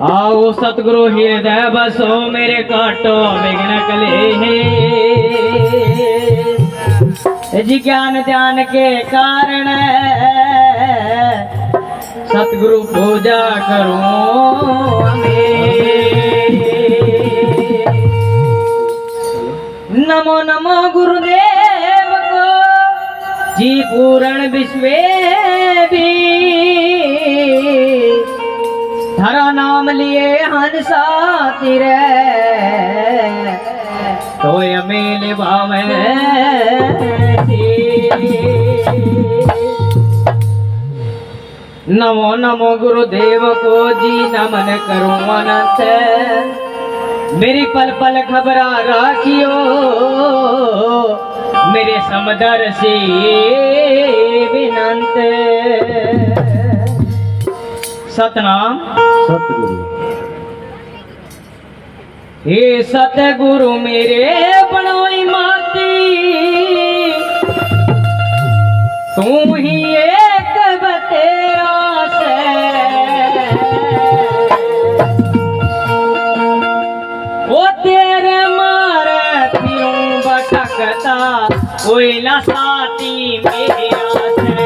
आओ सतगुरु हृदय बसो मेरे काटो विघ्न कलेहे जी ज्ञान ध्यान के कारण सतगुरु पूजा करूं नमो नमो गुरुदेव को जी पूर्ण विश्वे भी धरा नाम लिए हंसा तिरे तो मेल भावे नमो नमो गुरुदेव को जी नमन करूं अनंत मेरी पल पल खबरा राखियो मेरे समदर्शी विनंत सतनाम सतगुरु हे सतगुरु मेरे बनोई माती तू ही एक बतेरा से वो तेरे मारे फिरूं भटकता कोई न साथी मेरा से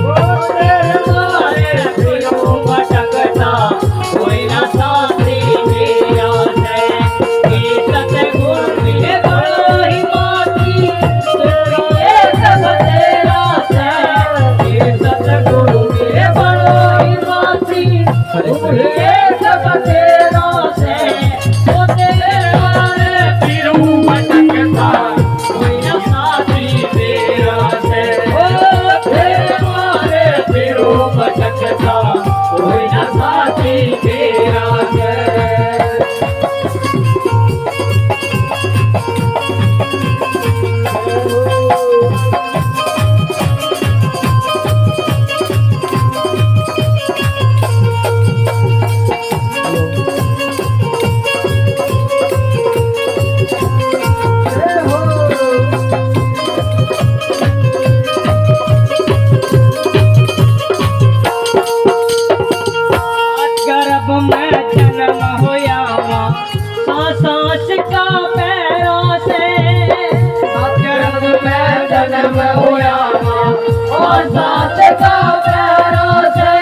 वो तेरे मारे फिरूं भटकता कोई न साथी मेरा से हे सतगुरु मेरे बनोई माती तेरी एक बतेरा से हे सतगुरु मेरे बनोई माती तेरी एक बतेरा से वो तेरे मारे फिरूं भटकता कोई न साथी मेरा से वो तेरे मारे फिरूं भटकता कोई न साथी मेरा से गर्भ में जन्म होया सांस का पैरों से गर्भ में जन्म होया सांस का पैरों से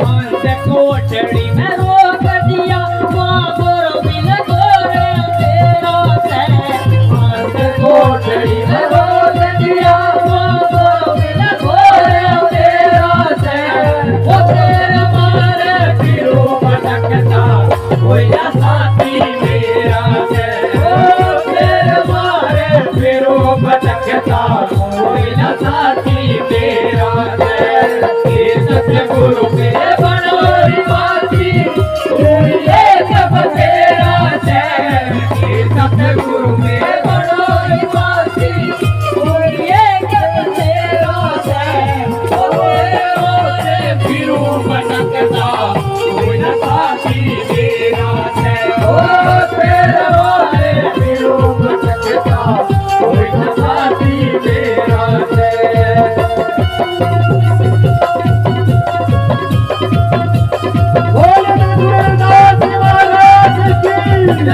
अंत कोठड़ी में रोक दिया माँ गोरो मिल गोरे तेरा से अंत कोठड़ी में रोक दिया माँ गोरो मिल गोरे तेरा से वो तेरे मारे फिरूं भटकता कोई न साथी मेरा से ओ तेरे मारे फिरूं भटकता कोई न साथी मेरा से हे सतगुरु मेरे बनोई माती कोई एक बतेरा से हे सतगुरु मेरे बनोई माती कोई एक बतेरा से ओ तेरे मारे फिरूं भटकता कोई न साथी मेरा से ओ तेरे मारे फिरूं भटकता कोई न साथी मेरा से बोले गुरुदास महाराज की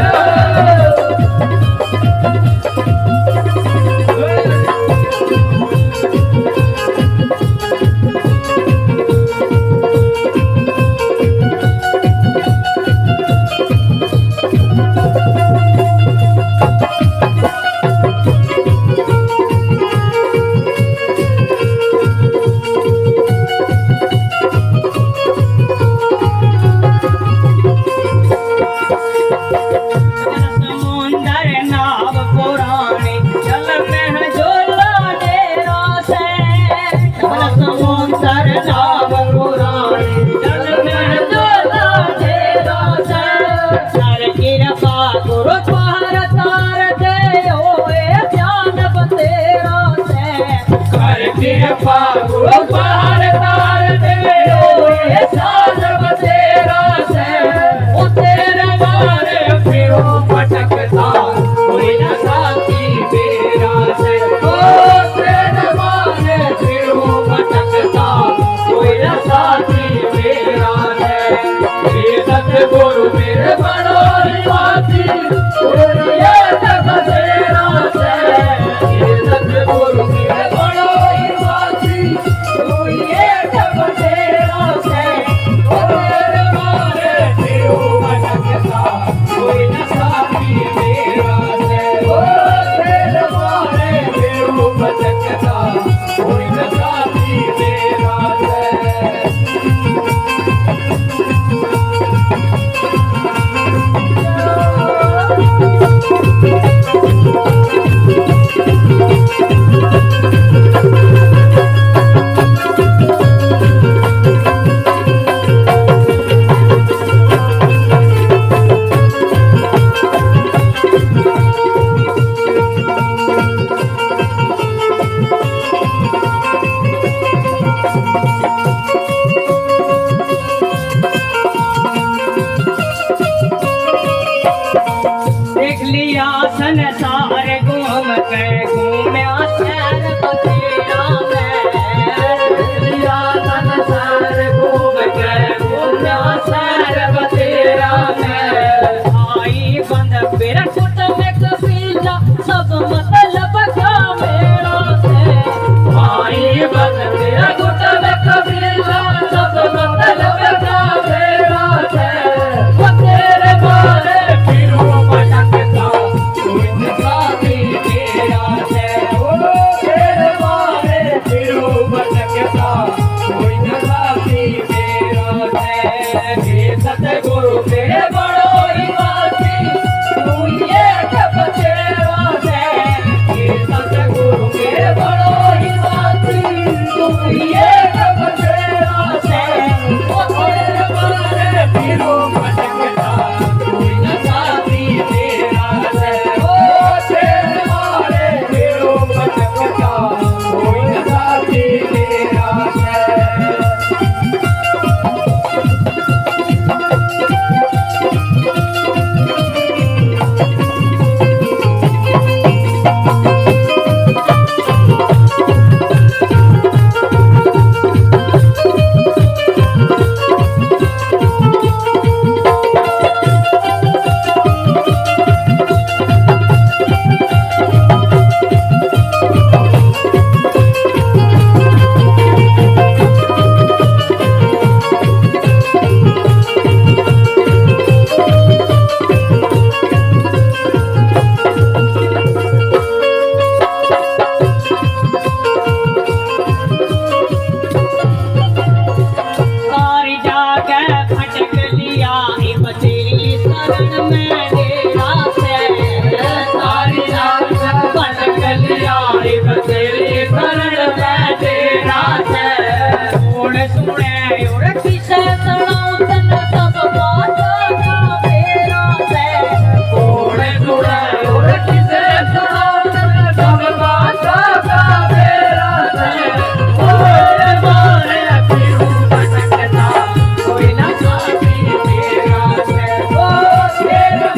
सतगुरु मेरे बड़ो हिमाती ये जग तेरा से ये सतगुरु मेरे बड़ो हिमाती ये जग तेरा से मेरे मारे फिरू भटकता कोई न साथी मेरा से मेरे मारे फिरू भटकता कोई न साथी मेरा से देख लिया संसार घूम के घूमया शहर बसेरा में देख लिया संसार घूम के घूमया शहर बसेरा में आई बंद मेरा कुट में कबीला सब मतलब का मेरा से आई बंद मेरा कुट में कबीला सब मतलब का मेरा से तेरे मारे फिरू भटकता कोई न साथी मेरा से तेरे मारे फिरू भटकता कोई न साथी मेरा से सतगुरु तेरे बड़ो हिमाती तू ये जग तेरा से सतगुरु तेरे बड़ो हिमाती तू ये जग तेरा से तेरे मारे फिरू भटकता कोई न साथी मेरा से तेरे मारे फिरू भटकता कोई न साथी मेरा से सारी जाके भटक लिया बसेरी शरण में डेरा से सारी जाके भटक लिया बसेरी शरण में डेरा से सुने सुने उड़ किसे सुनाऊं तन सब बातों का मेरा से सुने सुने उड़ किसे सुनाऊं तन सब बातों का मेरा से मेरे मारे फिरू भटकता कोई न साथी मेरा से तेरे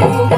हूँ